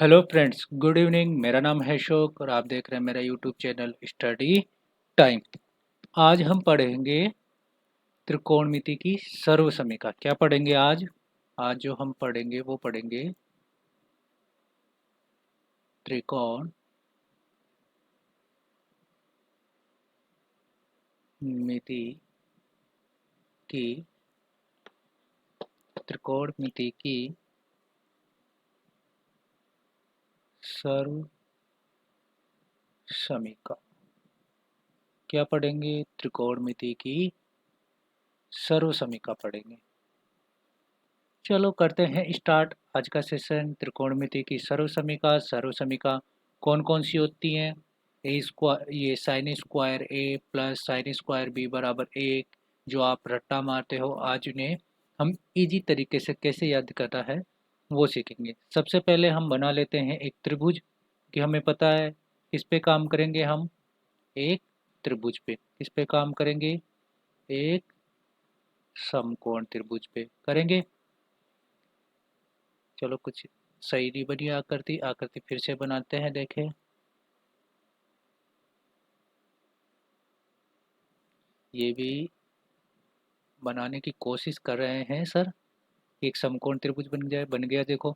Hello friends, good evening. मेरा नाम है अशोक और आप देख रहे हैं मेरा यूट्यूब चैनल स्टडी टाइम। आज हम पढ़ेंगे त्रिकोणमिति की सर्वसमीका। क्या पढ़ेंगे आज? आज जो हम पढ़ेंगे वो पढ़ेंगे त्रिकोणमिति की त्रिकोणमिति की सर्वसमीका। क्या पढ़ेंगे? त्रिकोणमिति की सर्वसमीका पढ़ेंगे। चलो करते हैं स्टार्ट आज का सेशन। त्रिकोणमिति की सर्वसमीका। सर्वसमीका कौन कौन सी होती हैं? ए स्क्वायर, ये साइन स्क्वायर ए प्लस साइन स्क्वायर बी बराबर 1, जो आप रट्टा मारते हो, आज उन्हें हम इजी तरीके से कैसे याद करना है वो सीखेंगे। सबसे पहले हम बना लेते हैं एक त्रिभुज, कि हमें पता है किस पे काम करेंगे हम। एक त्रिभुज पे। किस पे काम करेंगे? एक समकोण त्रिभुज पे करेंगे। चलो कुछ सही नहीं बनी आकृति। आकृति फिर से बनाते हैं। देखें, ये भी बनाने की कोशिश कर रहे हैं सर। एक समकोण त्रिभुज बन जाए, बन गया देखो।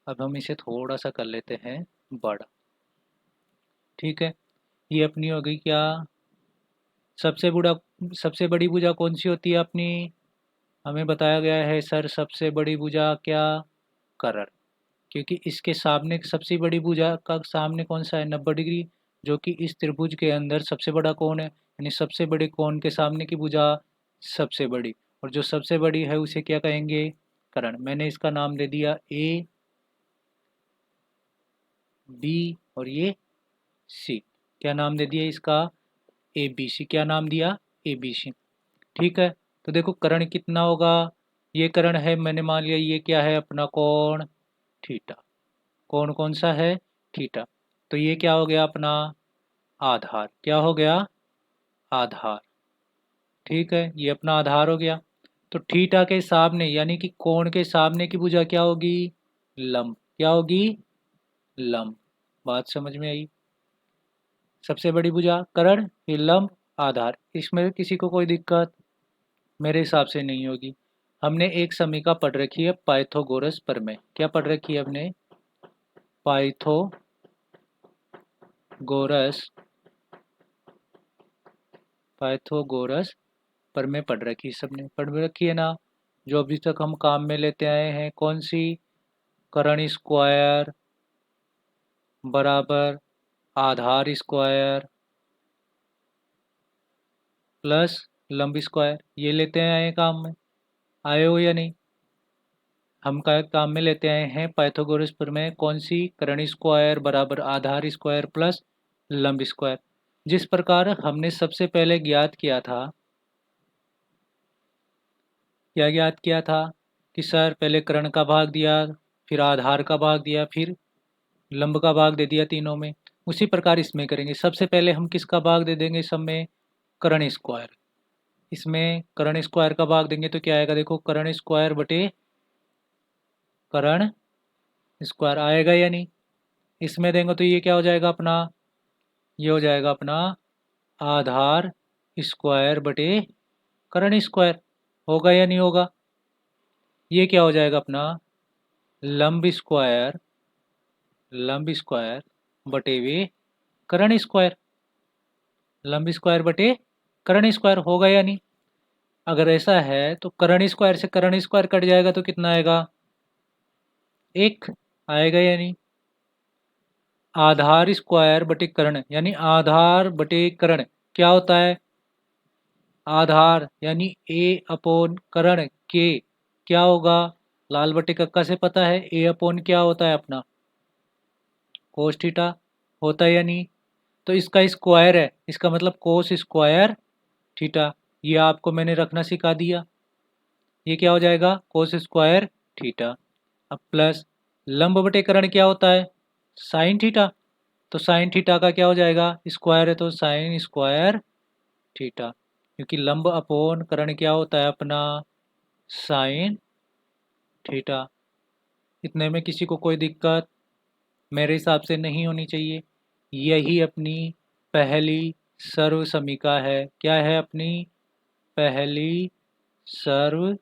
अब हम इसे थोड़ा सा कर लेते हैं बड़ा। ठीक है, ये अपनी हो गई क्या? सबसे बड़ा, सबसे बड़ी भुजा कौन सी होती है अपनी? हमें बताया गया है सर, सबसे बड़ी भुजा क्या? कर्ण। क्योंकि इसके सामने सबसे बड़ी भुजा का सामने कौन सा है? 90 डिग्री, जो कि इस त्रिभुज के अंदर सबसे बड़ा कोण है। यानी सबसे बड़े कोण के सामने की भुजा सबसे बड़ी, और जो सबसे बड़ी है उसे क्या कहेंगे? कर्ण। मैंने इसका नाम दे दिया ए बी और ये सी। क्या नाम दे दिया इसका? A B C. क्या नाम दिया? A B C. ठीक है, तो देखो कर्ण कितना होगा? ये कर्ण है, मैंने मान लिया ये क्या है अपना? कोण थीटा। कोण कौन सा है? थीटा। तो ये क्या हो गया अपना? आधार। क्या हो गया? आधार। ठीक है, ये अपना आधार हो गया। तो थीटा के सामने यानी कि कोण के सामने की भुजा क्या होगी? लंब। क्या होगी? लंब। बात समझ में आई? सबसे बड़ी भुजा कर्ण, फिर लंब, आधार। इसमें किसी को कोई दिक्कत मेरे हिसाब से नहीं होगी। हमने एक समीका पढ़ रखी है पाइथागोरस प्रमेय। क्या पढ़ रखी है हमने? पाइथागोरस पाइथागोरस प्रमेय पढ़ रखी, सबने पढ़ रखी है ना? जो अभी तक हम काम में लेते आए हैं, कौन सी? कर्ण स्क्वायर बराबर आधार स्क्वायर प्लस लंब स्क्वायर, ये लेते आए हैं काम में। आए हो या नहीं? हम का काम में लेते आए हैं पाइथागोरस प्रमेय। कौन सी? कर्ण स्क्वायर बराबर आधार स्क्वायर प्लस लंब स्क्वायर। जिस प्रकार हमने सबसे पहले ज्ञात किया था, क्या ज्ञात किया था? कि सर पहले कर्ण का भाग दिया, फिर आधार का भाग दिया, फिर लंब का भाग दे दिया तीनों में। उसी प्रकार इसमें करेंगे। सबसे पहले हम किसका भाग दे देंगे सब में? कर्ण स्क्वायर। इसमें कर्ण स्क्वायर का भाग देंगे तो क्या आएगा? देखो, कर्ण स्क्वायर बटे कर्ण स्क्वायर आएगा या नहीं? इसमें देंगे तो ये क्या हो जाएगा अपना? ये हो जाएगा अपना आधार स्क्वायर बटे कर्ण स्क्वायर। होगा या नहीं होगा? ये क्या हो जाएगा अपना? लंब स्क्वायर, लंब स्क्वायर बटे वे कर्ण स्क्वायर। लंब स्क्वायर बटे कर्ण स्क्वायर होगा या नहीं? अगर ऐसा है तो कर्ण स्क्वायर से कर्ण स्क्वायर कट जाएगा तो कितना आएगा? एक आएगा या नहीं? आधार स्क्वायर बटे कर्ण यानी आधार बटे कर्ण क्या होता है? आधार यानी ए अपॉन कर्ण के क्या होगा? लाल बटे कक्का से पता है ए अपॉन क्या होता है अपना? कोस थीटा। होता है या नहीं? तो इसका स्क्वायर है, इसका मतलब कोस स्क्वायर थीटा। ये आपको मैंने रखना सिखा दिया। ये क्या हो जाएगा? Cos square theta. अब प्लस लंब बटे कर्ण क्या होता है? Sign theta. तो साइन थीटा का क्या हो जाएगा? स्क्वायर है तो साइन स्क्वायर थीटा। क्योंकि लंब अपोन कर्ण क्या होता है अपना? Sine theta. इतने में किसी को कोई दिक्कत? मेरे हिसाब से नहीं होनी चाहिए। यही अपनी पहली सर्व समीका है। क्या है अपनी पहली सर्व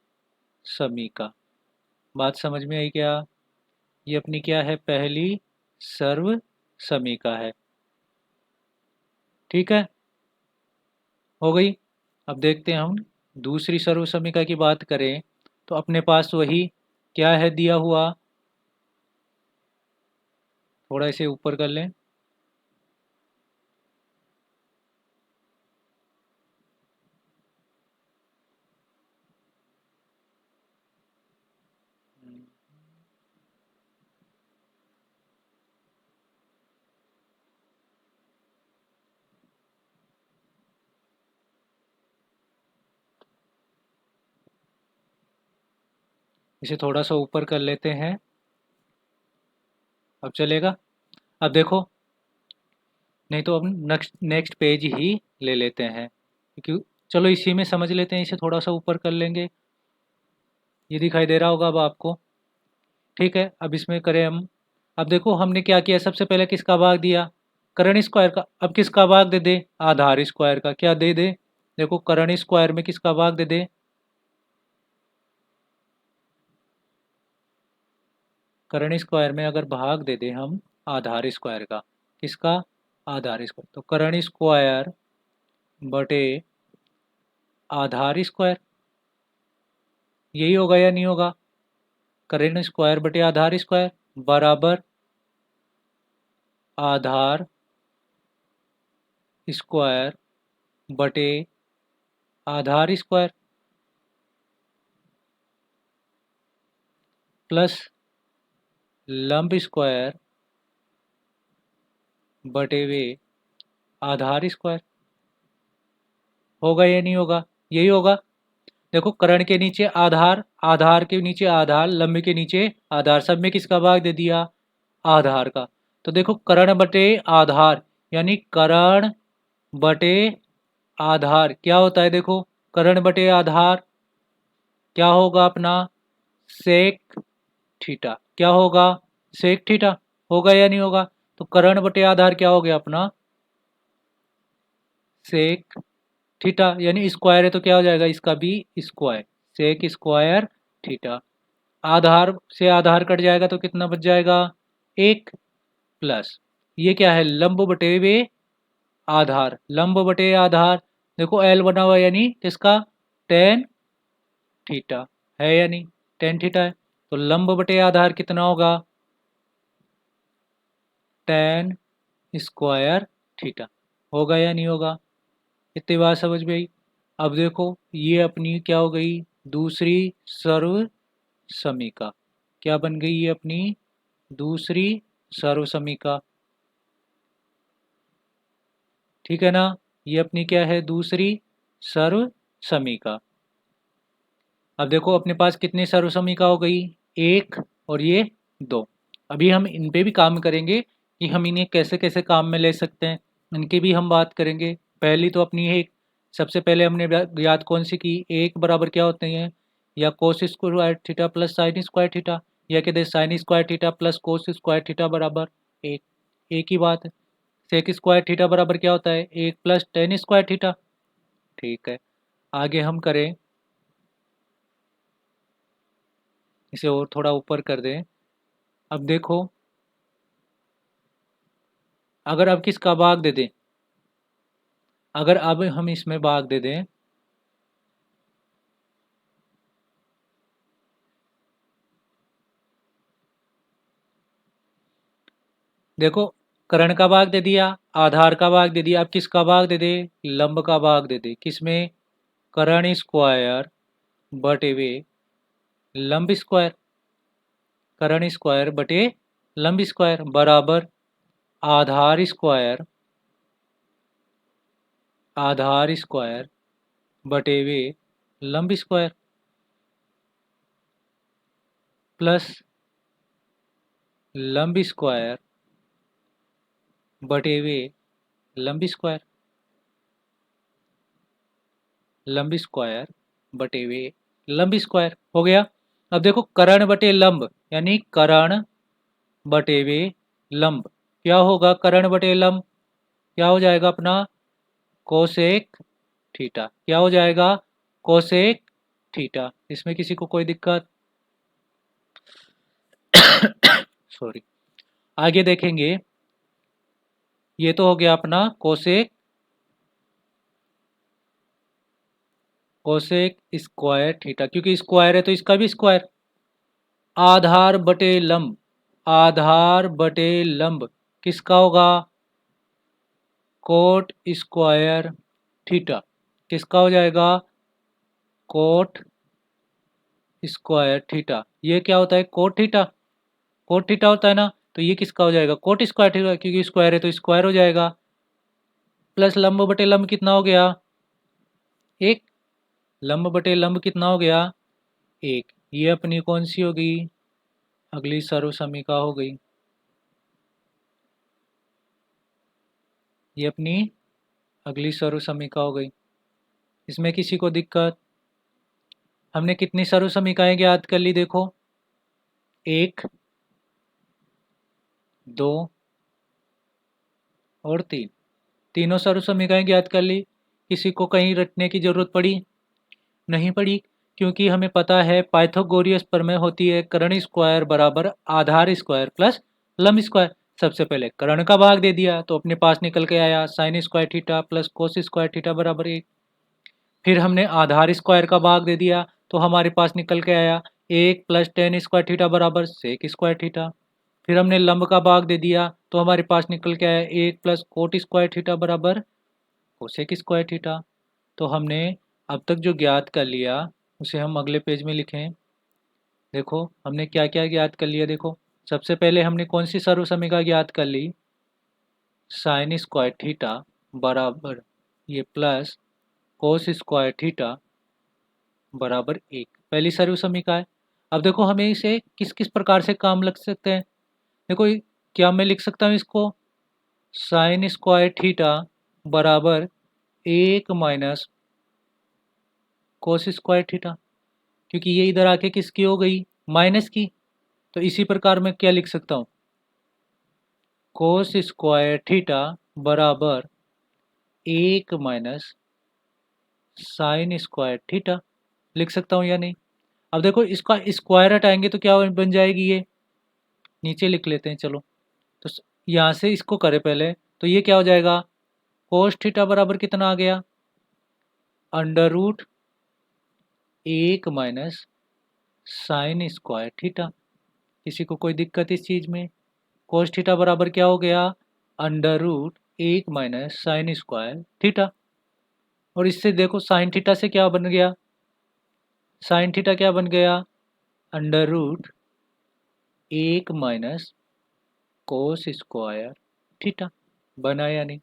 समीका? बात समझ में आई क्या? ये अपनी क्या है? पहली सर्व समीका है। ठीक है, हो गई। अब देखते हैं हम दूसरी सर्व समीका की बात करें तो अपने पास वही क्या है दिया हुआ, थोड़ा इसे ऊपर कर लें। इसे थोड़ा सा ऊपर कर लेते हैं। अब चलेगा? अब देखो, नहीं तो अब नेक्स्ट नेक्स्ट पेज ही ले लेते हैं, क्योंकि चलो इसी में समझ लेते हैं। इसे थोड़ा सा ऊपर कर लेंगे। ये दिखाई दे रहा होगा अब आपको? ठीक है, अब इसमें करें हम। अब देखो हमने क्या किया, सबसे पहले किसका भाग दिया? कर्ण स्क्वायर का। अब किसका भाग दे दे? आधार स्क्वायर का। क्या दे दे? देखो कर्ण स्क्वायर में किसका भाग दे दे? कर्ण स्क्वायर में अगर भाग दे दे हम आधार स्क्वायर का, किसका? आधार स्क्वायर। तो कर्ण स्क्वायर बटे आधार स्क्वायर, यही होगा या नहीं होगा? कर्ण स्क्वायर बटे आधार स्क्वायर बराबर आधार स्क्वायर बटे आधार स्क्वायर प्लस लंब स्क्वायर बटे वे आधार स्क्वायर। होगा या नहीं होगा? यही होगा। देखो कर्ण के नीचे आधार, आधार के नीचे आधार, लंब के नीचे आधार, सब में किसका भाग दे दिया? आधार का। तो देखो कर्ण बटे आधार यानी कर्ण बटे आधार क्या होता है? देखो कर्ण बटे आधार क्या होगा अपना? Sec theta. क्या होगा? Sec theta. होगा या नहीं होगा? तो कर्ण बटे आधार क्या हो गया अपना? सेक थीटा, यानी स्क्वायर है तो क्या हो जाएगा इसका भी? स्क्वायर। Sec square theta. आधार से आधार कट जाएगा तो कितना बच जाएगा? एक। प्लस ये क्या है? लंब बटे वे आधार। लंब बटे आधार, देखो एल बना हुआ यानी किसका? Tan theta. है या नहीं? टेन थीटा है। तो लंब बटे आधार कितना होगा? Ten square theta. होगा या नहीं होगा? इतनी बात समझ में आई? अब देखो ये अपनी क्या हो गई? दूसरी सर्व समीका। क्या बन गई ये अपनी? दूसरी सर्व समीका। ठीक है ना? ये अपनी क्या है? दूसरी सर्व समीका। अब देखो अपने पास कितनी सर्व समीका हो गई? एक और ये दो। अभी हम इन पे भी काम करेंगे कि हम इन्हें कैसे कैसे काम में ले सकते हैं, इनकी भी हम बात करेंगे। पहली तो अपनी है, सबसे पहले हमने याद कौन सी की? एक बराबर क्या होते हैं? या cos square theta plus sign square theta, या कहते हैं sign square theta plus cos square theta बराबर एक। एक ही बात है। सेक स्क्वायर थीटा बराबर क्या होता है? एक प्लस टेन स्क्वायर थीटा। ठीक है, आगे हम करें, इसे और थोड़ा ऊपर कर दें। अब देखो अगर अब किसका भाग दे दें, अगर अब हम इसमें भाग दे दें, देखो कर्ण का भाग दे दिया, आधार का भाग दे दिया, अब किसका भाग दे दे? लंब का भाग दे दे। किसमें? कर्ण स्क्वायर बटे वे लंब स्क्वायर। कर्ण स्क्वायर बटे लंब स्क्वायर बराबर आधार स्क्वायर, आधार स्क्वायर बटे वे लंब स्क्वायर प्लस लंब स्क्वायर बटे वे लंब स्क्वायर, लंब स्क्वायर बटे वे लंब स्क्वायर हो गया। अब देखो कर्ण बटे लंब यानी कर्ण बटे वे लंब, क्या होगा कर्ण बटे लंब, क्या हो जाएगा अपना कोसेक थीटा, क्या हो जाएगा कोसेक थीटा। इसमें किसी को कोई दिक्कत? सॉरी। आगे देखेंगे, ये तो हो गया अपना कोसेक कोसेक स्क्वायर थीटा, क्योंकि स्क्वायर है तो इसका भी स्क्वायर। आधार बटे लंब, आधार बटे लंब किसका होगा कोट स्क्वायर थीटा, किसका हो जाएगा कोट स्क्वायर थीटा। ये क्या होता है कोट थीटा, कोट थीटा होता है ना, तो ये किसका हो जाएगा कोट स्क्वायर थीटा, क्योंकि स्क्वायर है तो स्क्वायर हो जाएगा। प्लस लंब बटे लंब कितना हो गया एक, लंब बटे लंब कितना हो गया एक। ये अपनी कौन सी होगी अगली सर्वसमीका हो गई, ये अपनी अगली सर्वसमीका हो गई। इसमें किसी को दिक्कत? हमने कितनी सर्वसमीकाएं ज्ञात कर ली देखो, एक, दो और तीन, तीनों सर्वसमीकाएं ज्ञात कर ली। किसी को कहीं रटने की जरूरत पड़ी? नहीं पड़ी, क्योंकि हमें पता है पाइथागोरियस प्रमेय होती है कर्ण स्क्वायर बराबर आधार स्क्वायर प्लस लंब स्क्वायर। सबसे पहले कर्ण का भाग दे दिया तो अपने पास निकल के आया sign square theta plus cos square theta बराबर एक। फिर हमने आधार स्क्वायर का भाग दे दिया तो हमारे पास निकल के आया एक प्लस टेन स्क्वायर थीटा बराबर सेक स्क्वायर थीटा। फिर हमने लंब का भाग दे दिया तो हमारे पास निकल के आया एक प्लस कोट स्क्वायर थीटा बराबर कोसेक स्क्वायर थीटा। तो हमने अब तक जो ज्ञात कर लिया उसे हम अगले पेज में लिखें। देखो हमने क्या क्या ज्ञात कर लिया, देखो सबसे पहले हमने कौन सी सर्वसमीका ज्ञात कर ली, साइन स्क्वायर थीटा बराबर ये प्लस कोस स्क्वायर थीटा बराबर एक, पहली सर्वसमीका है। अब देखो हमें इसे किस किस प्रकार से काम लग सकते हैं, देखो क्या मैं लिख सकता हूँ इसको साइन स्क्वायर थीटा बराबर एक माइनस कोस स्क्वायर थीटा, क्योंकि ये इधर आके किसकी हो गई माइनस की। तो इसी प्रकार मैं क्या लिख सकता हूँ कोस स्क्वायर थीटा बराबर एक माइनस साइन स्क्वायर थीटा, लिख सकता हूँ या नहीं? अब देखो इसका स्क्वायर हटाएंगे तो क्या बन जाएगी, ये नीचे लिख लेते हैं चलो। तो यहाँ से इसको करें पहले, तो ये क्या हो जाएगा कोस थीटा बराबर कितना आ गया अंडर रूट एक माइनस साइन स्क्वायर थीटा। किसी को कोई दिक्कत इस चीज़ में? कोस थीटा बराबर क्या हो गया अंडर रूट एक माइनस साइन स्क्वायर थीटा। और इससे देखो साइन थीटा से क्या बन गया, साइन थीटा क्या बन गया अंडर रूट एक माइनस कोस स्क्वायर थीटा, बना या नहीं?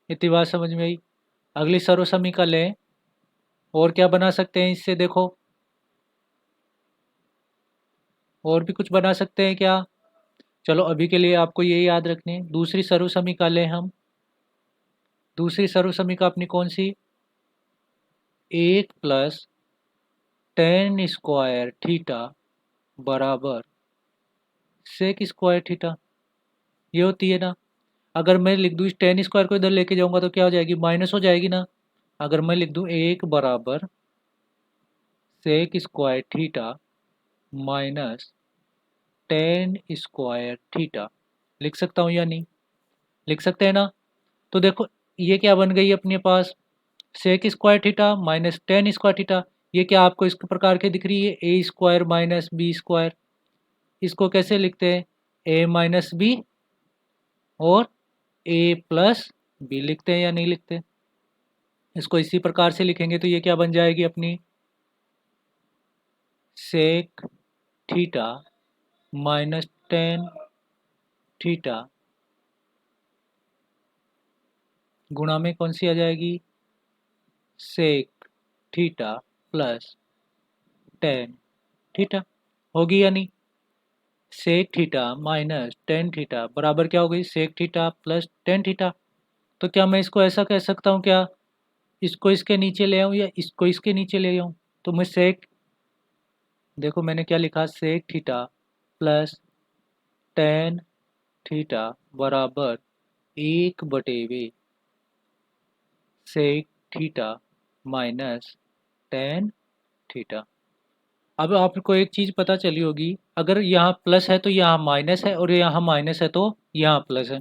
इतनी बात समझ में आई? अगली सर्वसमीका लें, और क्या बना सकते हैं इससे देखो, और भी कुछ बना सकते हैं क्या? चलो अभी के लिए आपको ये याद रखनी है। दूसरी सर्वसमीका लें हम, दूसरी सर्वसमीका अपनी कौन सी, एक प्लस टेन स्क्वायर थीटा बराबर सेक स्क्वायर थीटा, ये होती है ना। अगर मैं लिख दूँ इस टेन स्क्वायर को इधर लेके जाऊंगा तो क्या हो जाएगी माइनस हो जाएगी ना। अगर मैं लिख दूँ एक बराबर sec square theta minus tan square theta, लिख सकता हूँ या नहीं? लिख सकते हैं ना। तो देखो ये क्या बन गई अपने पास sec square theta minus tan square theta. ये क्या आपको इस प्रकार के दिख रही है A square minus B square, इसको कैसे लिखते हैं ए माइनस बी और ए प्लस बी लिखते हैं या नहीं लिखते? इसको इसी प्रकार से लिखेंगे तो ये क्या बन जाएगी अपनी sec theta minus tan theta गुणा में कौन सी आ जाएगी sec theta plus tan theta, होगी या नहीं? Sec theta minus tan theta बराबर क्या हो गई sec theta plus tan theta. तो क्या मैं इसको ऐसा कह सकता हूँ क्या, इसको इसके नीचे ले आऊँ या इसको इसके नीचे ले आऊँ? तो मैं सेक, देखो मैंने क्या लिखा sec theta plus tan theta बराबर 1/2 sec theta minus tan theta. अब आपको एक चीज़ पता चली होगी, अगर यहाँ प्लस है तो यहाँ माइनस है, और यहाँ माइनस है तो यहाँ प्लस है।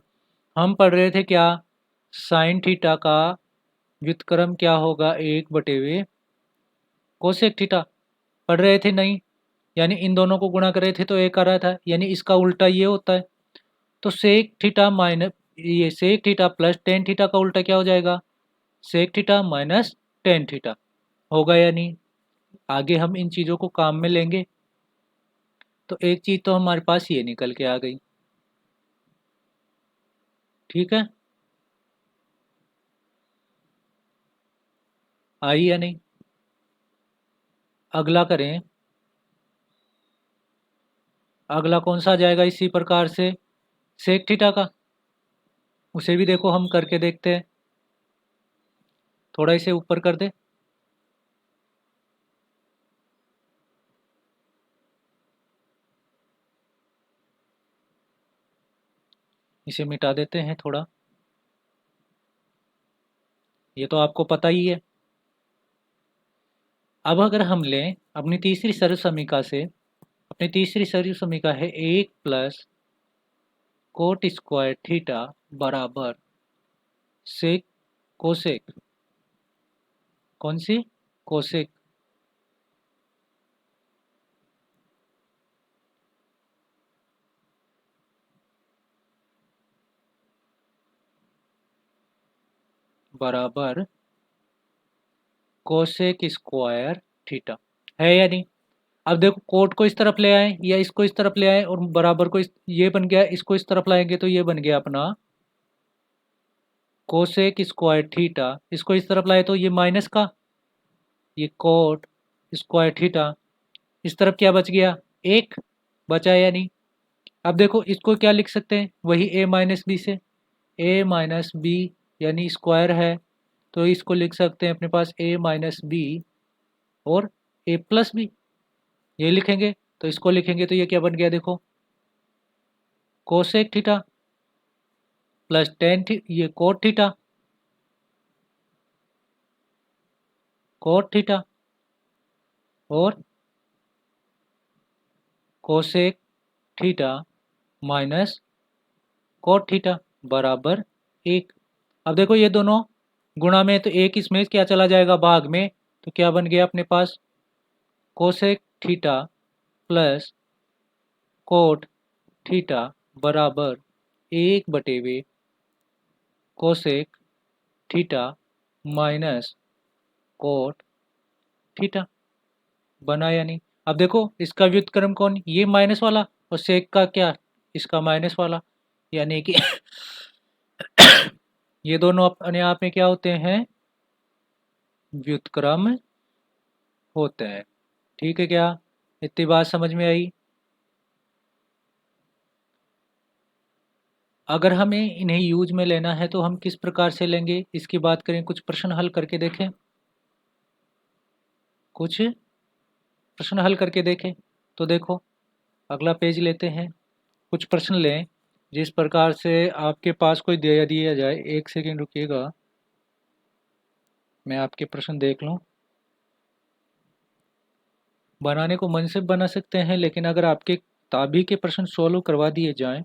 हम पढ़ रहे थे क्या, साइन थीटा का व्युत्क्रम क्या होगा, 1/2 कोसेक थीटा। पढ़ रहे थे नहीं, यानी इन दोनों को गुणा कर रहे थे तो एक आ रहा था, यानी इसका उल्टा ये होता है। तो सेक थीटा माइनस, ये sec theta plus tan theta का उल्टा क्या हो जाएगा, sec theta minus tan theta होगा या नहीं। आगे हम इन चीज़ों को काम में लेंगे। तो एक चीज़ तो हमारे पास ये निकल के आ गई, ठीक है, आई या नहीं। अगला करें, अगला कौन सा आ जाएगा इसी प्रकार से, सेक थीटा का। उसे भी देखो हम करके देखते हैं, थोड़ा इसे ऊपर कर दे। इसे मिटा देते हैं थोड़ा, ये तो आपको पता ही है। अब अगर हम लें अपनी तीसरी सरल समीका से, अपनी तीसरी सरल समीका है 1 प्लस कोट स्क्वायर थीटा बराबर सेक कोसेक, कौन सी, कोसेक बराबर कोसेक स्क्वायर थीटा, है या नहीं। अब देखो कोट को इस तरफ ले आए या इसको इस तरफ ले आए, और बराबर को ये बन गया, इसको इस तरफ लाएंगे तो ये बन गया अपना कोसेक स्क्वायर थीटा। इसको इस तरफ लाए तो ये माइनस का, ये कोट स्क्वायर थीटा। इस तरफ क्या बच गया, एक बचा या नहीं। अब देखो इसको क्या लिख सकते हैं, वही ए माइनस बी से, ए माइनस बी यानी स्क्वायर है, तो इसको लिख सकते हैं अपने पास ए माइनस बी और ए प्लस बी, ये लिखेंगे। तो इसको लिखेंगे तो ये क्या बन गया देखो, कोसेक थीटा प्लस टेन ये कोट थीटा, कोट थीटा और cosec theta minus cot theta बराबर एक। अब देखो ये दोनों गुणा में, तो एक इसमें क्या चला जाएगा भाग में, तो क्या बन गया अपने पास, cosec theta plus cot theta बराबर 1/2 cosec theta minus cot theta, बना या नहीं। अब देखो इसका व्युत्क्रम कौन, ये माइनस वाला, और सेक का क्या, इसका माइनस वाला, यानी कि ये दोनों अपने आप में क्या होते हैं, व्युत्क्रम होते हैं। ठीक है क्या, इतनी बात समझ में आई। अगर हमें इन्हें यूज में लेना है तो हम किस प्रकार से लेंगे, इसकी बात करें, कुछ प्रश्न हल करके देखें, कुछ प्रश्न हल करके देखें। तो देखो अगला पेज लेते हैं, कुछ प्रश्न लें जिस प्रकार से आपके पास कोई दे दिया जाए। एक सेकेंड रुकिएगा, मैं आपके प्रश्न देख लूं। बनाने को मन से बना सकते हैं, लेकिन अगर आपके ताबी के प्रश्न सोल्व करवा दिए जाएं,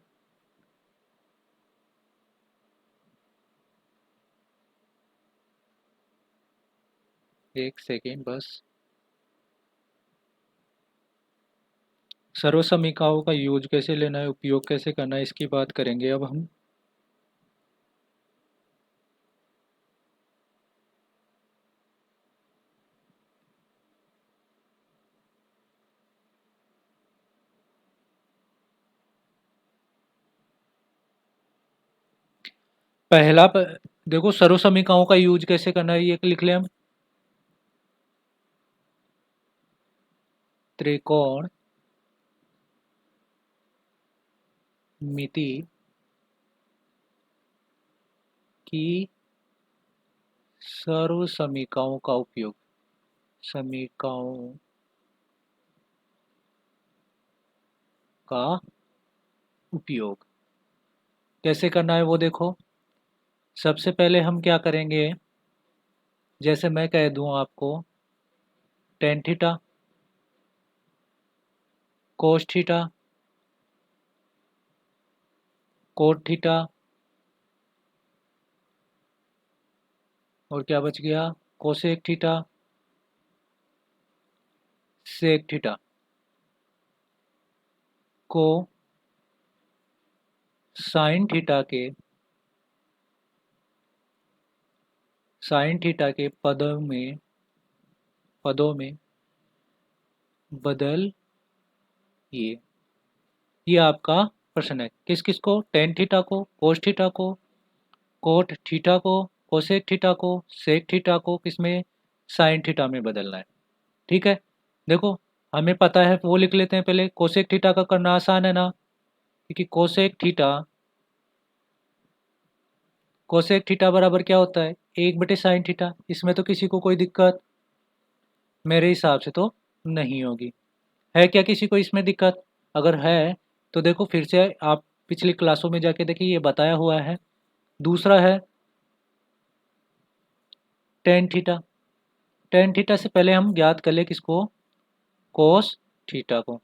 एक सेकेंड बस। सर्वसमीकाओं का यूज कैसे लेना है, उपयोग कैसे करना है, इसकी बात करेंगे अब हम। पहला देखो सर्वसमीकाओं का यूज कैसे करना है, ये लिख लें हम। त्रिकोण मिति की सर्वसमीकाओं का उपयोग, समीकाओं का उपयोग। कैसे करना है वो देखो। सबसे पहले हम क्या करेंगे, जैसे मैं कह दूं आपको tan theta cos theta cot theta और क्या बच गया, कोसेक थीटा सेक थीटा को साइन थीटा के पदों में बदल ये आपका प्रश्न है। किस किस को, टेन थीटा को, कोस थीटा को, कोट थीटा को, कोसेक थीटा को, सेक थीटा को किसमें, साइन थीटा में बदलना है। ठीक है, देखो हमें पता है वो लिख लेते हैं पहले। कोसेक थीटा का करना आसान है ना, क्योंकि कोसेक थीटा बराबर क्या होता है, 1/साइन थीटा। इसमें तो किसी को कोई दिक्कत मेरे हिसाब से तो नहीं होगी। है क्या किसी को इसमें दिक्कत? अगर है तो देखो फिर से आप पिछली क्लासों में जाके देखिए, ये बताया हुआ है। दूसरा है टेन थीटा। टेन थीटा से पहले हम ज्ञात कर ले किसको, कोस थीटा को।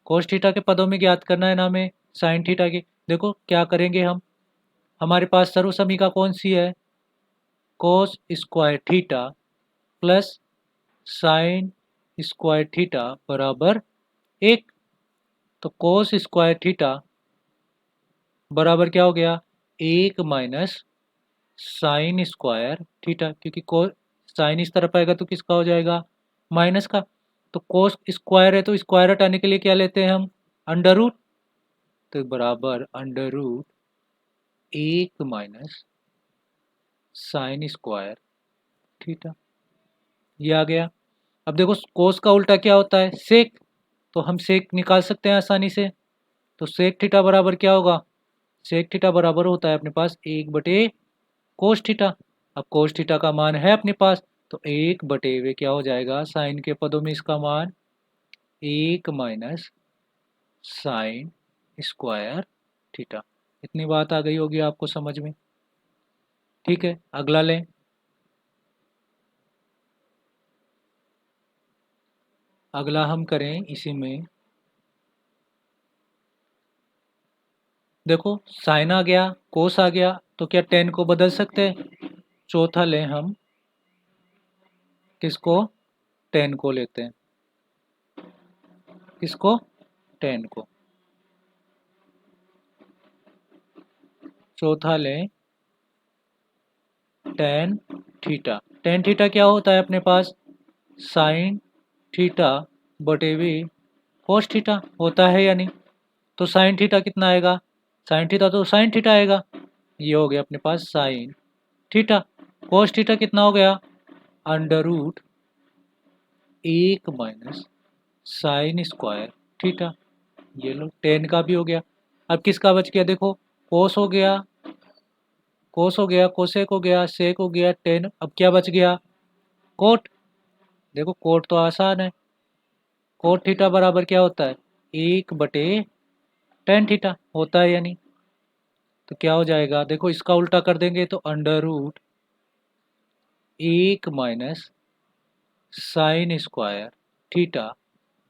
कोस थीटा के पदों में ज्ञात करना है ना हमें साइन थीटा की। देखो क्या करेंगे हम, हमारे पास सर्व समीका कौन सी है, cos square theta plus sign square theta बराबर 1। तो कोस स्क्वायर थीटा बराबर क्या हो गया, 1 माइनस साइन स्क्वायर थीटा, क्योंकि को साइन इस तरफ आएगा तो किसका हो जाएगा, माइनस का। तो कोस स्क्वायर है तो स्क्वायर हटाने के लिए क्या लेते हैं हम, अंडर रूट। तो बराबर under root 1 minus sine square theta, ये आ गया। अब देखो कोस का उल्टा क्या होता है, सेक। तो हम सेक निकाल सकते हैं आसानी से। तो सेक थीटा बराबर क्या होगा, सेक थीटा बराबर होता है अपने पास 1/कोस थीटा। अब कोस थीटा का मान है अपने पास, तो 1/वे क्या हो जाएगा, साइन के पदों में इसका मान 1 माइनस साइन स्क्वायर थीटा। इतनी बात आ गई होगी आपको समझ में। ठीक है, अगला लें। अगला हम करें इसी में, देखो साइन आ गया, कोस आ गया, तो क्या टेन को बदल सकते हैं। चौथा लें हम किसको, टेन को लेते हैं। किसको, टेन को। चौथा लें टेन थीटा। टेन थीटा क्या होता है अपने पास, साइन थीटा बटेवी कोस थीटा होता है या नहीं। तो साइन थीटा कितना आएगा, साइन थीटा तो साइन थीटा आएगा, ये हो गया अपने पास साइन थीटा। कोस थीटा कितना हो गया, under root 1 minus sine square theta. ये लो टेन का भी हो गया। अब किसका बच गया, देखो कोस हो गया, कोस हो गया, कोसेक हो गया, सेक हो गया, टेन। अब क्या बच गया, कोट। देखो कोट तो आसान है, कोट थीटा बराबर क्या होता है, 1/टेन थीटा होता है या नहीं। तो क्या हो जाएगा, देखो इसका उल्टा कर देंगे तो under root 1 minus sine square theta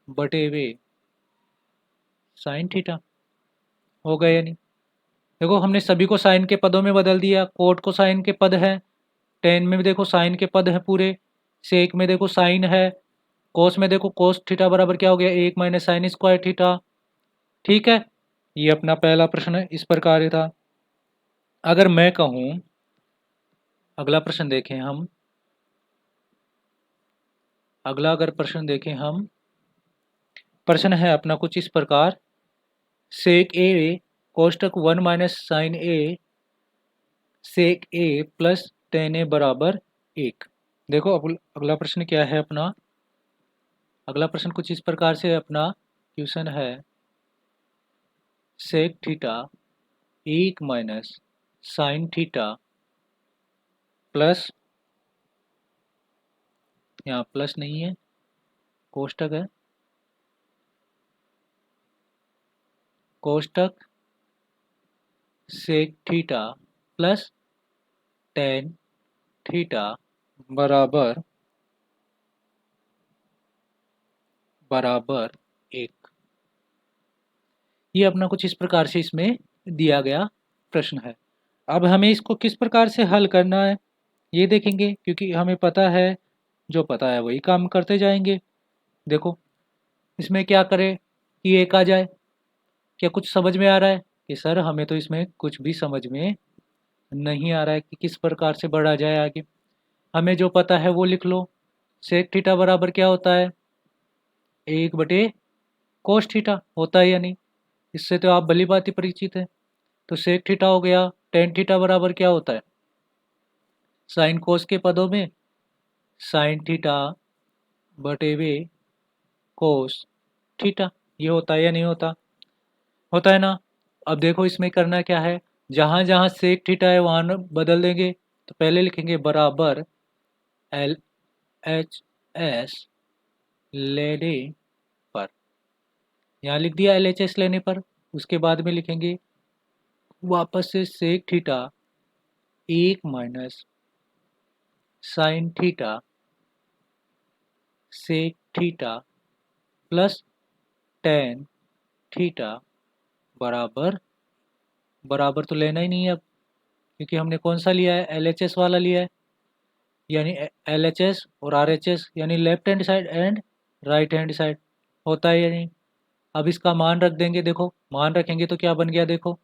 बटेवे साइन थीटा हो गया या नहीं। देखो हमने सभी को साइन के पदों में बदल दिया, कोट को साइन के पद है, टेन में भी देखो साइन के पद है पूरे, सेक में देखो साइन है, कोस में देखो कोस थीटा बराबर क्या हो गया, 1 माइनस साइन स्क्वायर थीटा। ठीक है, ये अपना पहला प्रश्न इस प्रकार था। अगर मैं कहूँ, अगला प्रश्न देखें हम, अगला अगर प्रश्न देखें हम, प्रश्न है अपना कुछ इस प्रकार, सेक ए कोष्टक 1 माइनस साइन ए सेक ए प्लस टेन ए बराबर 1। देखो अब अगला प्रश्न क्या है अपना, अगला प्रश्न कुछ इस प्रकार से अपना क्वेश्चन है, sec theta 1 minus sine theta plus, यहाँ प्लस नहीं है, कोष्टक है, कोष्टक sec theta plus tan theta बराबर बराबर 1। ये अपना कुछ इस प्रकार से इसमें दिया गया प्रश्न है। अब हमें इसको किस प्रकार से हल करना है ये देखेंगे, क्योंकि हमें पता है, जो पता है वही काम करते जाएंगे। देखो इसमें क्या करें कि एक आ जाए। क्या कुछ समझ में आ रहा है कि सर हमें तो इसमें कुछ भी समझ में नहीं आ रहा है कि किस प्रकार से बढ़ा जाए आगे। हमें जो पता है वो लिख लो। सेक थीटा बराबर क्या होता है, 1/, कोस थीटा होता है या नहीं, इससे तो आप भली भांति परिचित है। तो सेक थीटा हो गया। टेन थीटा बराबर क्या होता है, साइन कोस के पदों में साइन थीटा बटे वे कोस थीटा, ये होता है या नहीं होता, होता है ना। अब देखो इसमें करना क्या है, जहाँ जहाँ सेक थीटा है वहाँ बदल देंगे। तो पहले लिखेंगे बराबर एल एच एस लेने पर, यहाँ लिख दिया एल एच एस लेने पर। उसके बाद में लिखेंगे वापस से sec theta 1 - sine theta sec theta plus tan theta बराबर बराबर तो लेना ही नहीं है अब, क्योंकि हमने कौन सा लिया है, एल एच एस वाला लिया है। यानी एल एच एस और आर एच एस यानी left hand side and right hand side, होता है या नहीं। अब इसका मान रख देंगे। देखो मान रखेंगे तो क्या बन गया, देखो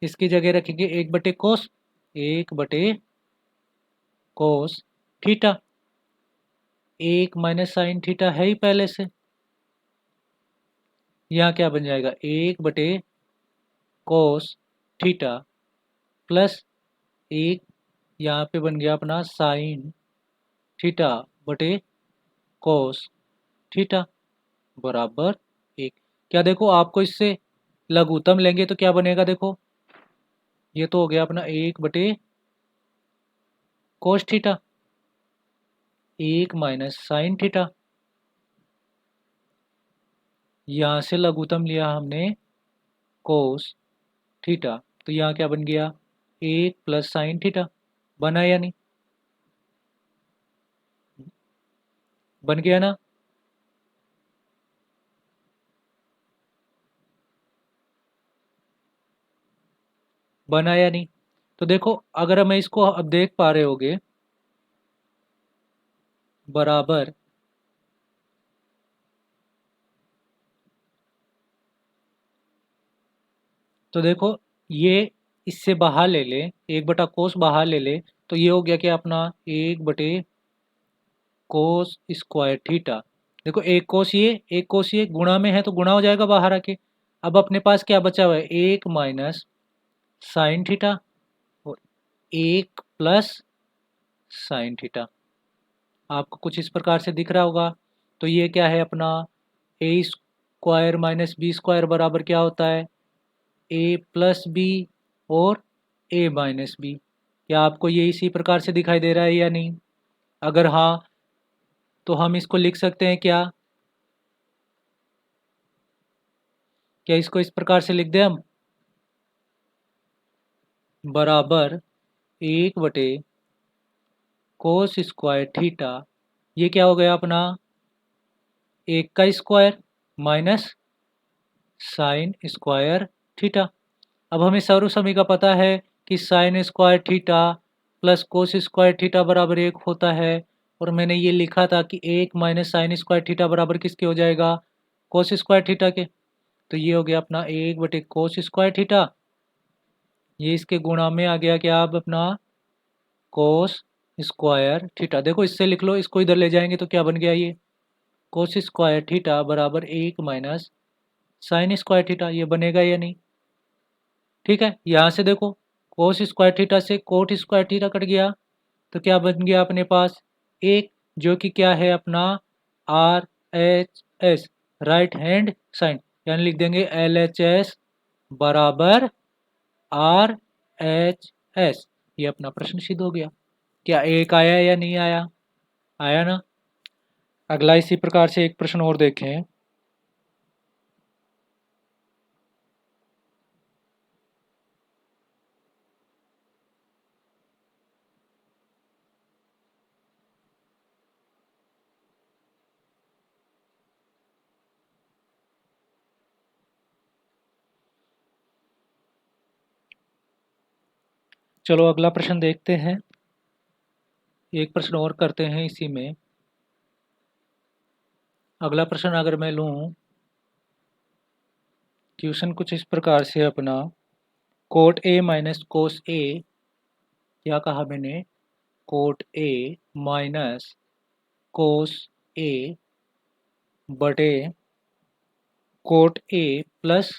इसकी जगह रखेंगे 1/कोस, 1/कोस थीटा। 1 - साइन थीटा है ही पहले से, यहाँ क्या बन जाएगा 1/कोस थीटा प्लस 1, यहाँ पे बन गया अपना साइन थीटा बटे कोस थीटा बराबर 1। क्या देखो आपको इससे लघुत्तम लेंगे तो क्या बनेगा, देखो ये तो हो गया अपना 1/कोस थीटा, 1 - साइन थीटा। यहाँ से लघुत्तम लिया हमने कोस थीटा, तो यहाँ क्या बन गया 1 + साइन थीटा, बना या नहीं, बन गया ना। बना या नहीं। तो देखो अगर हमें इसको अब देख पा रहे होगे बराबर तो देखो ये इससे बाहर ले ले, 1/कोस बाहर ले ले, तो ये हो गया क्या अपना 1/कोस स्क्वायर थीटा। देखो एक कोस ये गुणा में है तो गुणा हो जाएगा बाहर आके। अब अपने पास क्या बचा हुआ है, 1 - साइन थीटा और 1 + साइन थीटा। आपको कुछ इस प्रकार से दिख रहा होगा। तो ये क्या है अपना a² - b² बराबर क्या होता है, a+b और a-b। क्या आपको ये इसी प्रकार से दिखाई दे रहा है या नहीं, अगर हाँ तो हम इसको लिख सकते हैं क्या, क्या इसको इस प्रकार से लिख दें हम, बराबर 1/कोस² थीटा, ये क्या हो गया अपना 1² माइनस साइन स्क्वायर थीटा। अब हमें सर्वसमी का पता है कि sign square theta plus cos square theta बराबर 1 होता है। और मैंने ये लिखा था कि 1 - साइन स्क्वायर थीटा बराबर किसके हो जाएगा, कोस स्क्वायर थीटा के। तो ये हो गया अपना 1/कोस स्क्वायर थीटा, ये इसके गुणा में आ गया क्या अब अपना कोस स्क्वायर थीटा। देखो इससे लिख लो, इसको इधर ले जाएंगे तो क्या बन गया, ये कोस स्क्वायर थीटा बराबर 1 - साइन स्क्वायर थीटा, ये बनेगा या नहीं। ठीक है, यहाँ से देखो कोस स्क्वायर थीटा से कोट स्क्वायर थीटा कट गया, तो क्या बन गया अपने पास एक, जो कि क्या है अपना R H S, right hand side, यानी लिख देंगे एल एच एस बराबर आर एच एस। ये अपना प्रश्न सिद्ध हो गया। क्या एक आया या नहीं आया, आया ना। अगला इसी प्रकार से एक प्रश्न और देखें। चलो अगला प्रश्न देखते हैं। एक प्रश्न और करते हैं इसी में। अगला प्रश्न अगर मैं लूँ, क्वेश्चन कुछ इस प्रकार से अपना, कोट ए माइनस कोस ए, क्या कहा मैंने, cot A minus cos A बटे cot A plus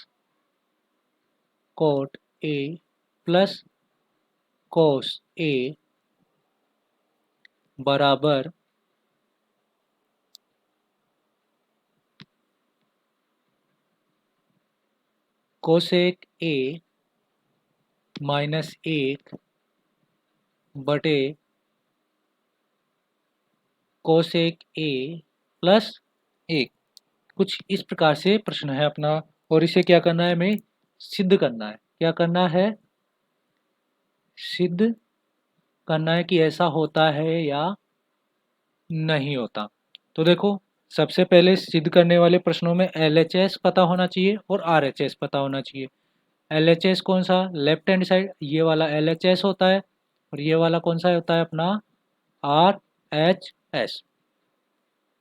cot A plus cos A बराबर कोसेक ए माइनस 1 बटे कोसेक ए प्लस 1। कुछ इस प्रकार से प्रश्न है अपना, और इसे क्या करना है, हमें सिद्ध करना है। क्या करना है, सिद्ध करना है कि ऐसा होता है या नहीं होता। तो देखो, सबसे पहले सिद्ध करने वाले प्रश्नों में LHS पता होना चाहिए और RHS पता होना चाहिए। LHS कौन सा, लेफ्ट हैंड साइड ये वाला LHS होता है, और ये वाला कौन सा होता है अपना, RHS।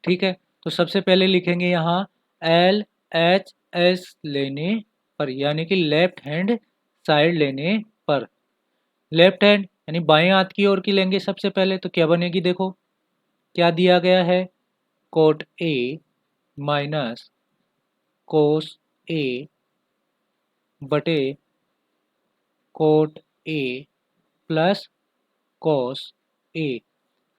ठीक है, तो सबसे पहले लिखेंगे यहाँ LHS लेने पर, यानी कि लेफ्ट हैंड साइड लेने पर। लेफ्ट हैंड यानी बाएं हाथ की ओर की लेंगे सबसे पहले, तो क्या बनेगी, देखो क्या दिया गया है, cot A minus cos A बटे कोट ए प्लस कोस ए।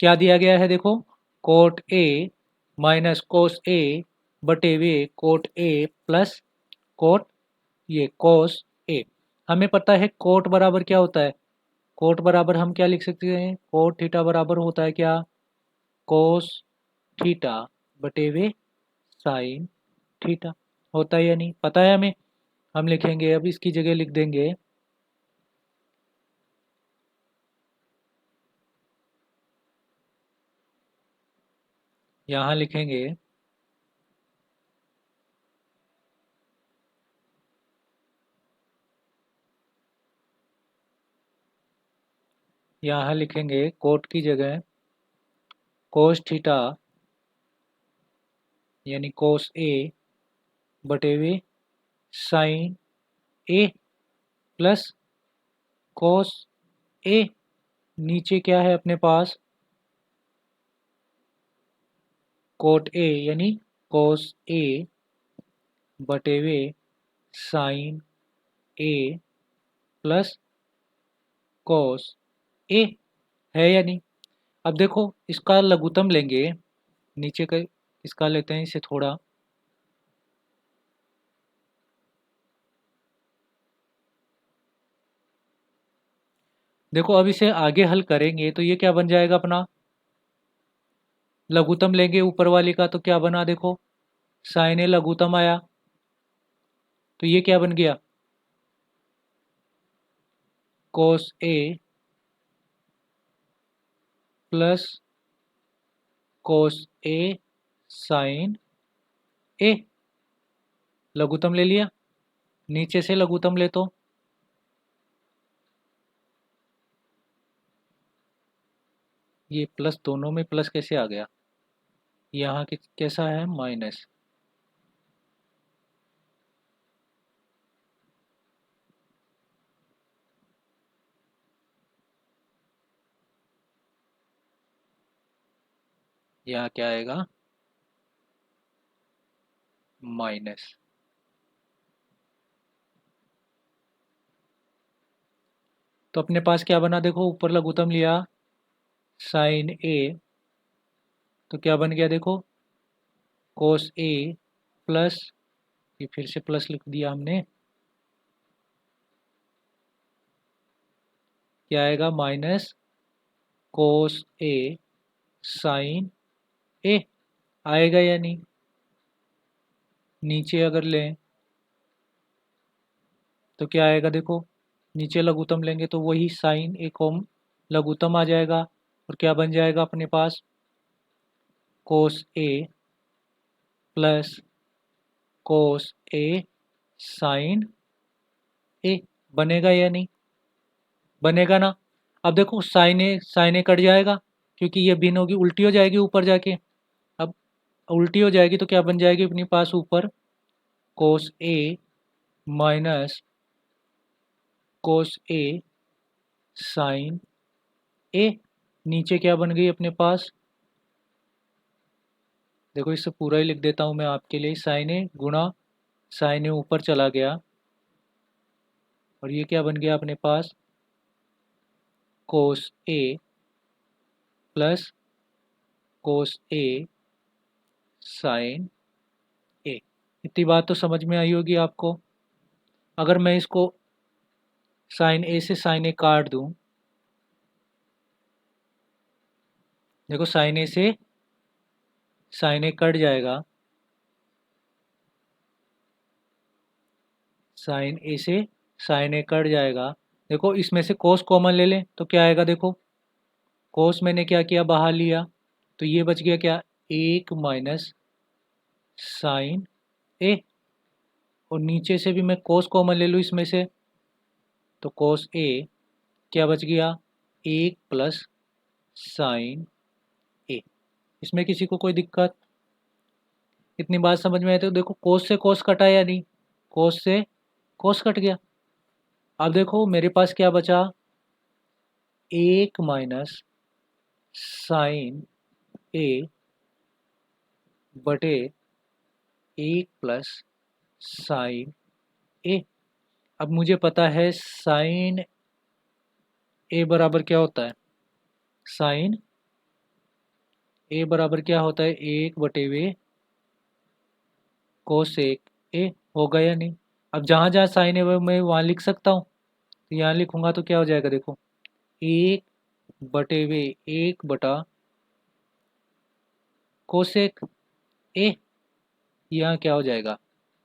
क्या दिया गया है, देखो cot A minus cos A बटे वे कोट ए प्लस कोट ये कोस ए। हमें पता है कोट बराबर क्या होता है, कोट बराबर हम क्या लिख सकते हैं, कोट थीटा बराबर होता है क्या, कोस थीटा बटे वे साइन थीटा। होता है या नहीं, पता है हमें। हम लिखेंगे, अब इसकी जगह लिख देंगे, यहाँ लिखेंगे यहाँ लिखेंगे कोट की जगह कोस थीटा यानी कोस ए बटे वे साइन ए प्लस कोस ए। नीचे क्या है अपने पास, कोट ए यानी कोस ए बटे वे साइन ए प्लस कोस ए, है या नहीं। अब देखो इसका लघुत्तम लेंगे, नीचे का इसका लेते हैं, इसे थोड़ा, देखो अब इसे आगे हल करेंगे तो ये क्या बन जाएगा अपना, लघुत्तम लेंगे ऊपर वाली का तो क्या बना, देखो साइन ए लघुत्तम आया, तो ये क्या बन गया, कोस ए प्लस कोस ए साइन ए। लघुत्तम ले लिया, नीचे से लघुत्तम ले, तो ये प्लस, दोनों में प्लस कैसे आ गया, यहाँ कैसा है माइनस। यहाँ क्या आएगा, माइनस। तो अपने पास क्या बना, देखो ऊपर लघुत्तम लिया साइन ए, तो क्या बन गया, देखो कोस ए प्लस, ये फिर से प्लस लिख दिया हमने, क्या आएगा माइनस कोस ए साइन ए। आएगा या नहीं, नीचे अगर लें तो क्या आएगा, देखो नीचे लघुत्तम लेंगे तो वही साइन ए को लघुत्तम आ जाएगा, और क्या बन जाएगा अपने पास, कोस ए प्लस कोस ए साइन ए। बनेगा या नहीं, बनेगा ना। अब देखो साइन ए कट जाएगा, क्योंकि ये भिन्न होगी, उल्टी हो जाएगी ऊपर जाके। अब उल्टी हो जाएगी तो क्या बन जाएगी अपने पास ऊपर, कोस ए माइनस कोस ए साइन ए। नीचे क्या बन गई अपने पास, देखो इसे पूरा ही लिख देता हूँ मैं आपके लिए, साइन ए गुणा साइन ए ऊपर चला गया, और ये क्या बन गया अपने पास, कोस ए प्लस कोस ए साइन ए। इतनी बात तो समझ में आई होगी आपको। अगर मैं इसको साइन ए से साइन ए काट दूं, देखो साइन ए से साइन ए कट जाएगा, साइन ए से साइन ए कट जाएगा। देखो इसमें से कोस कॉमन ले लें तो क्या आएगा, देखो कोस मैंने क्या किया, बाहर लिया, तो ये बच गया क्या, एक माइनस साइन ए। और नीचे से भी मैं कोस कॉमन ले लूँ इसमें से, तो कोस ए क्या बच गया, एक प्लस साइन ए। इसमें किसी को कोई दिक्कत, इतनी बात समझ में आए तो देखो कोस से कोस कटा या नहीं, कोस से कोस कट गया। अब देखो मेरे पास क्या बचा, एक माइनस साइन ए बटे एक प्लस साइन ए। अब मुझे पता है साइन ए बराबर क्या होता है, साइन ए बराबर क्या होता है, एक बटे वे कोसेक ए। होगा या नहीं, अब जहाँ जहाँ साइन ए मैं वहाँ लिख सकता हूँ, तो यहाँ लिखूंगा तो क्या हो जाएगा, देखो एक बटे वे एक बटा कोसेक ए। यहाँ क्या हो जाएगा,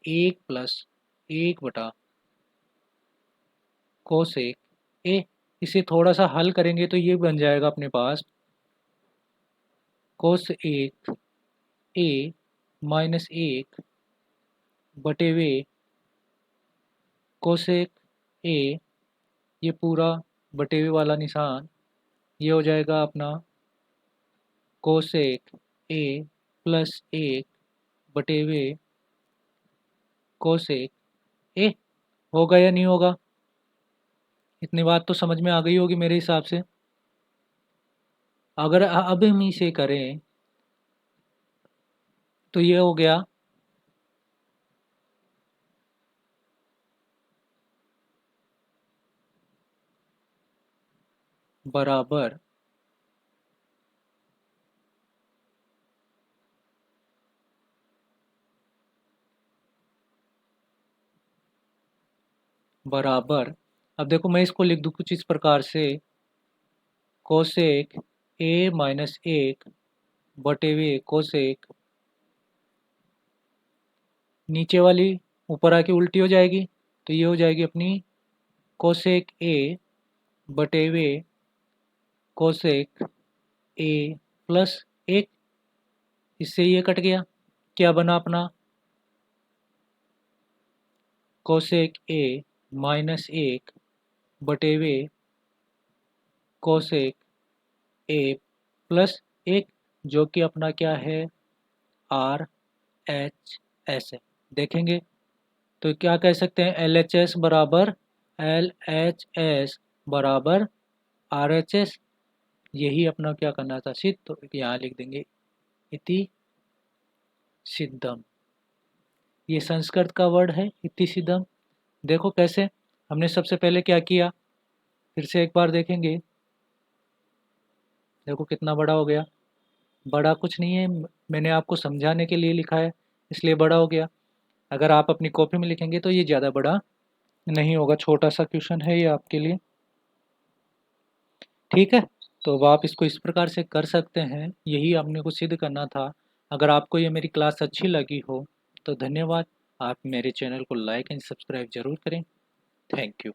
एक प्लस एक बटा कोसेक ए। इसे थोड़ा सा हल करेंगे तो ये बन जाएगा अपने पास कोस एक ए माइनस एक बटे वे कोसेक ए, ये पूरा बटे वे वाला निशान, ये हो जाएगा अपना कोसेक ए प्लस एक बटे वे कोसेक ए। होगा या नहीं होगा, इतनी बात तो समझ में आ गई होगी मेरे हिसाब से। अगर अब हम इसे करें तो ये हो गया बराबर बराबर, अब देखो मैं इसको लिख दूँ कुछ इस प्रकार से, कोसेक ए माइनस एक बटे वे कोसेक, नीचे वाली ऊपर आके उल्टी हो जाएगी, तो ये हो जाएगी अपनी कोसेक ए बटे वे कोसेक ए प्लस एक। इससे ये कट गया, क्या बना अपना कोसेक ए माइनस एक बटे वे कोसेक ए प्लस एक, जो कि अपना क्या है, आर एच एस है। देखेंगे तो क्या कह सकते हैं, एल एच एस बराबर एल एच एस बराबर आर एच एस। यही अपना क्या करना था, सिद्ध, तो यहाँ लिख देंगे इति सिद्धम। ये संस्कृत का वर्ड है इति सिद्धम। देखो कैसे, हमने सबसे पहले क्या किया, फिर से एक बार देखेंगे, देखो कितना बड़ा हो गया। बड़ा कुछ नहीं है, मैंने आपको समझाने के लिए लिखा है इसलिए बड़ा हो गया। अगर आप अपनी कॉपी में लिखेंगे तो ये ज़्यादा बड़ा नहीं होगा, छोटा सा क्वेश्चन है ये आपके लिए, ठीक है। तो अब आप इसको इस प्रकार से कर सकते हैं, यही आपने को सिद्ध करना था। अगर आपको ये मेरी क्लास अच्छी लगी हो तो धन्यवाद। आप मेरे चैनल को लाइक एंड सब्सक्राइब जरूर करें। Thank you.